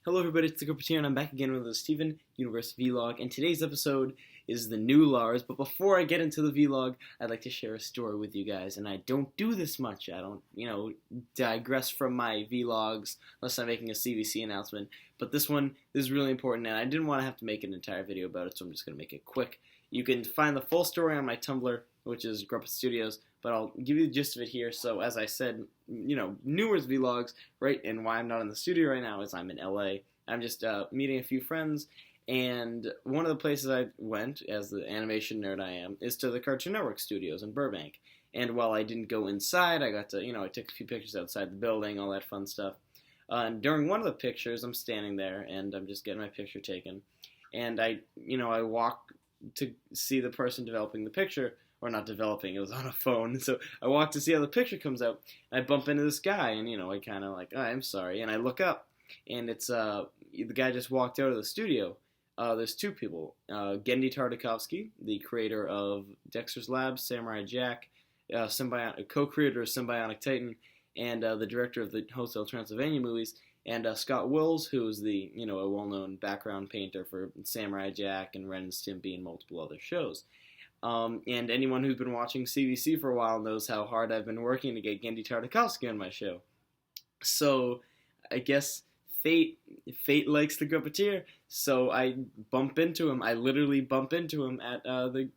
Hello everybody, it's the Grouper and I'm back again with the Steven Universe Vlog, and today's episode is the new Lars, but before I get into the Vlog, I'd like to share a story with you guys, and I don't do this much. I don't, digress from my Vlogs unless I'm making a CVC announcement, but this is really important, and I didn't want to have to make an entire video about it, so I'm just going to make it quick. You can find the full story on my Tumblr, which is Grumpus Studios, but I'll give you the gist of it here. So as I said, numerous vlogs, right? And why I'm not in the studio right now is I'm in LA. I'm just meeting a few friends, and one of the places I went, as the animation nerd I am, is to the Cartoon Network studios in Burbank. And while I didn't go inside, I got to, I took a few pictures outside the building, all that fun stuff. And during one of the pictures, I'm standing there, and I'm just getting my picture taken. And I walk to see the person developing the picture, or not developing, it was on a phone, so I walk to see how the picture comes out, and I bump into this guy, and, I kind of like, oh, I'm sorry, and I look up, and it's, the guy just walked out of the studio. There's two people, Genndy Tartakovsky, the creator of Dexter's Lab, Samurai Jack, co-creator of Symbionic Titan, and the director of the Hotel Transylvania movies, and Scott Wills, who is the, a well-known background painter for Samurai Jack and Ren and Stimpy and multiple other shows. And anyone who's been watching CVC for a while knows how hard I've been working to get Genndy Tartakovsky on my show. So, I guess fate likes the Guppeteer, so I bump into him. I literally bump into him at the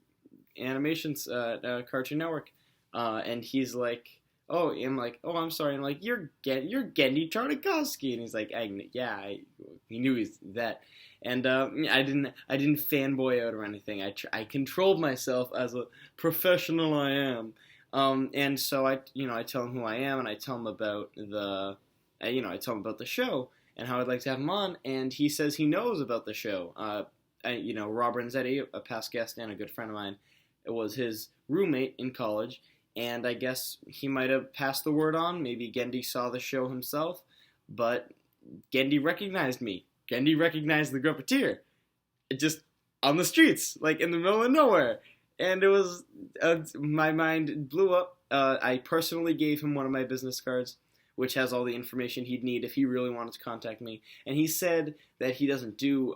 animations Cartoon Network, and he's like, oh, I'm like, oh, I'm sorry. I'm like, you're Genndy Tartakovsky, and he's like, he knew he's that. And I didn't fanboy out or anything. I controlled myself as a professional I am. And so I tell him who I am, and I tell him about the show and how I'd like to have him on. And he says he knows about the show. Rob Renzetti, a past guest and a good friend of mine, it was his roommate in college. And I guess he might have passed the word on. Maybe Genndy saw the show himself, but Genndy recognized me. Genndy recognized the Guppeteer, just on the streets, like in the middle of nowhere. And it was, my mind blew up. I personally gave him one of my business cards, which has all the information he'd need if he really wanted to contact me. And he said that he doesn't do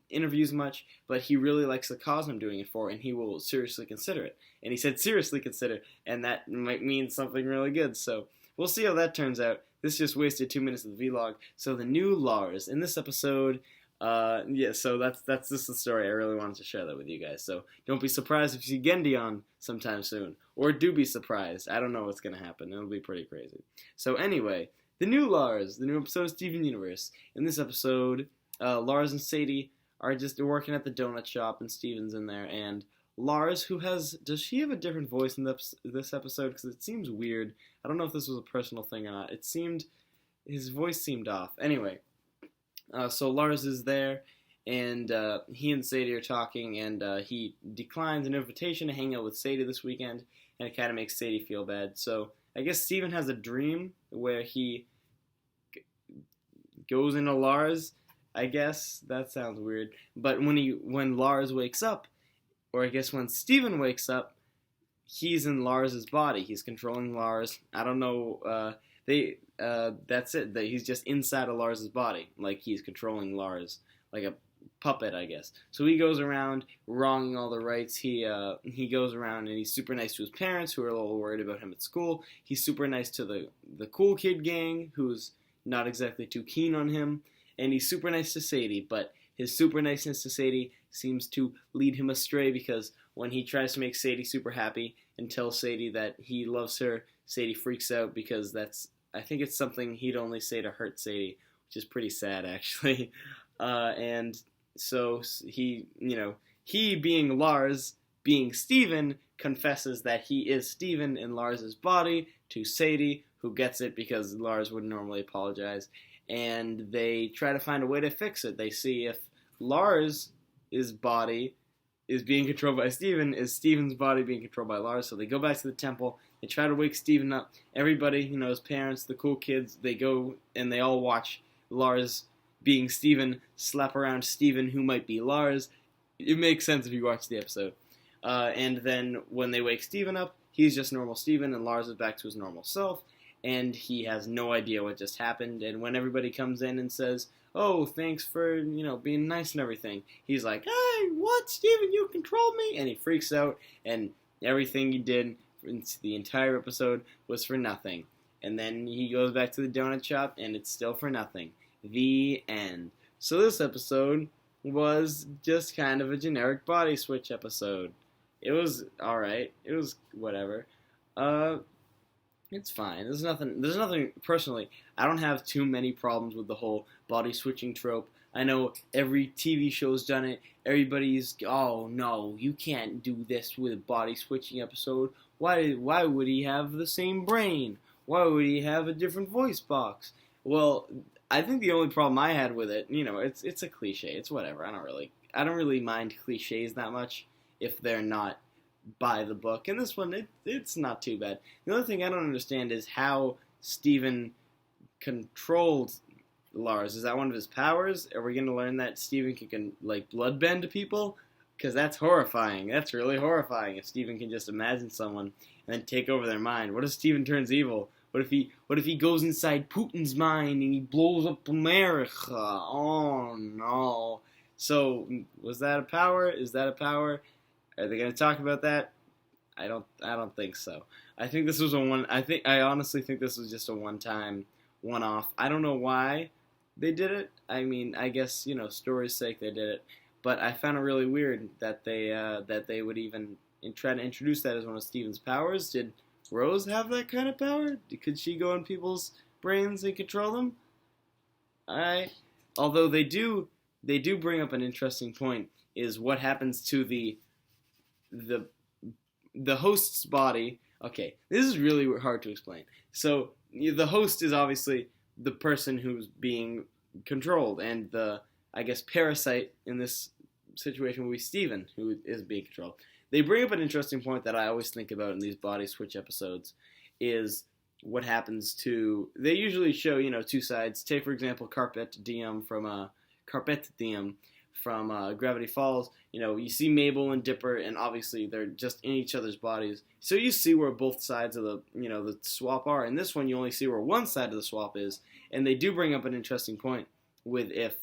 interviews much, but he really likes the cause I'm doing it for, and he will seriously consider it. And he said seriously consider, and that might mean something really good. So we'll see how that turns out. This just wasted 2 minutes of the vlog. So the new Lars in this episode, so that's just the story. I really wanted to share that with you guys. So don't be surprised if you see Genndy on sometime soon, or do be surprised. I don't know what's gonna happen. It'll be pretty crazy. So anyway, the new Lars, the new episode of Steven Universe. In this episode, Lars and Sadie are just working at the donut shop, and Steven's in there, and Lars, does she have a different voice in this episode? Because it seems weird. I don't know if this was a personal thing or not. His voice seemed off. Anyway, so Lars is there, and he and Sadie are talking, and he declines an invitation to hang out with Sadie this weekend, and it kind of makes Sadie feel bad. So I guess Steven has a dream where he goes into Lars. I guess that sounds weird. But when Lars wakes up, or I guess when Steven wakes up, he's in Lars's body. He's controlling Lars. I don't know. That's it. He's just inside of Lars's body, like he's controlling Lars, like a puppet, I guess. So he goes around wronging all the rights. He goes around and he's super nice to his parents, who are a little worried about him at school. He's super nice to the cool kid gang, who's not exactly too keen on him, and he's super nice to Sadie, but his super niceness to Sadie seems to lead him astray, because when he tries to make Sadie super happy and tell Sadie that he loves her, Sadie freaks out, because I think it's something he'd only say to hurt Sadie, which is pretty sad, actually. And so he being Lars, being Steven, confesses that he is Steven in Lars's body to Sadie, who gets it because Lars wouldn't normally apologize. And they try to find a way to fix it. They see if Lars' body is being controlled by Steven, is Steven's body being controlled by Lars. So they go back to the temple, they try to wake Steven up. Everybody, his parents, the cool kids, they go and they all watch Lars, being Steven, slap around Steven, who might be Lars. It makes sense if you watch the episode. And then when they wake Steven up, he's just normal Steven, and Lars is back to his normal self. and he has no idea what just happened. And when everybody comes in and says, "Oh, thanks for being nice and everything," he's like, "Hey, what, Steven? You controlled me!" And he freaks out, and everything he did in the entire episode was for nothing. And then he goes back to the donut shop, and it's still for nothing. The end. So this episode was just kind of a generic body switch episode. It was alright. It was whatever. It's fine. There's nothing, personally, I don't have too many problems with the whole body switching trope. I know every TV show's done it. Everybody's, "Oh no, you can't do this with a body switching episode. Why would he have the same brain? Why would he have a different voice box?" Well, I think the only problem I had with it, it's a cliche. It's whatever. I don't really mind cliches that much if they're not by the book. And this one, it's not too bad. The other thing I don't understand is how Steven controlled Lars. Is that one of his powers? Are we going to learn that Steven can bloodbend people? Because that's horrifying. That's really horrifying if Steven can just imagine someone and then take over their mind. What if Steven turns evil? What if he goes inside Putin's mind and he blows up America? Oh no. So, was that a power? Is that a power? Are they going to talk about that? I don't think so. I think this was I honestly think this was just a one-time, one-off. I don't know why they did it. I mean, I guess, story's sake they did it. But I found it really weird that they would even try to introduce that as one of Steven's powers. Did Rose have that kind of power? Could she go in people's brains and control them? Alright. Although they do bring up an interesting point, is what happens to the host's body. Okay, this is really hard to explain. So, the host is obviously the person who's being controlled, and the, I guess, parasite in this situation will be Steven, who is being controlled. They bring up an interesting point that I always think about in these body switch episodes, is what happens to, they usually show, two sides. Take, for example, Carpet Diem from Gravity Falls. You see Mabel and Dipper, and obviously they're just in each other's bodies. So you see where both sides of the swap are. In this one, you only see where one side of the swap is. And they do bring up an interesting point with if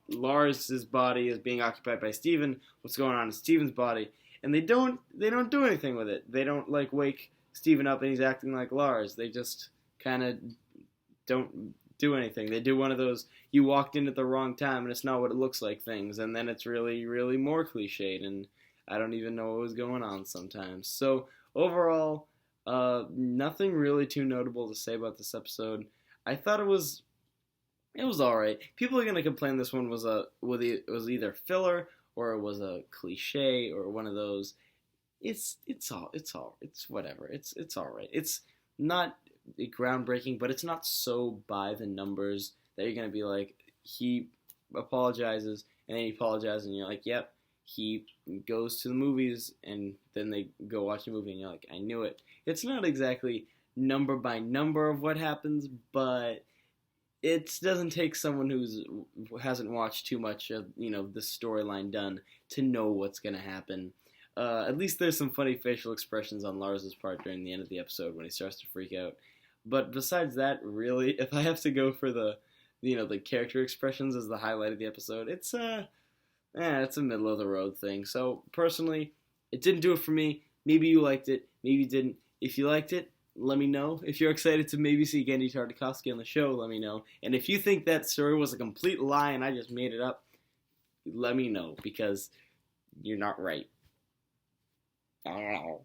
Lars' body is being occupied by Steven, what's going on in Steven's body. And they don't do anything with it. They don't wake Steven up and he's acting like Lars. They just kind of don't do anything. They do one of those, you walked in at the wrong time and it's not what it looks like things, and then it's really, really more cliched, and I don't even know what was going on sometimes. So, overall, nothing really too notable to say about this episode. I thought it was alright. People are going to complain this one was either filler, or it was a cliche, or one of those. It's whatever. It's alright. It's not groundbreaking, but it's not so by the numbers that you're gonna be like, he apologizes and then he apologizes and you're like, yep, he goes to the movies and then they go watch the movie and you're like, I knew it. It's not exactly number by number of what happens, but it doesn't take someone who hasn't watched too much of the storyline done to know what's gonna happen. At least there's some funny facial expressions on Lars's part during the end of the episode when he starts to freak out. But besides that, really, if I have to go for the character expressions as the highlight of the episode, it's a middle of the road thing. So personally, it didn't do it for me. Maybe you liked it, maybe you didn't. If you liked it, let me know. If you're excited to maybe see Gendy Tartakovsky on the show, let me know. And if you think that story was a complete lie and I just made it up, let me know, because you're not right. I don't know.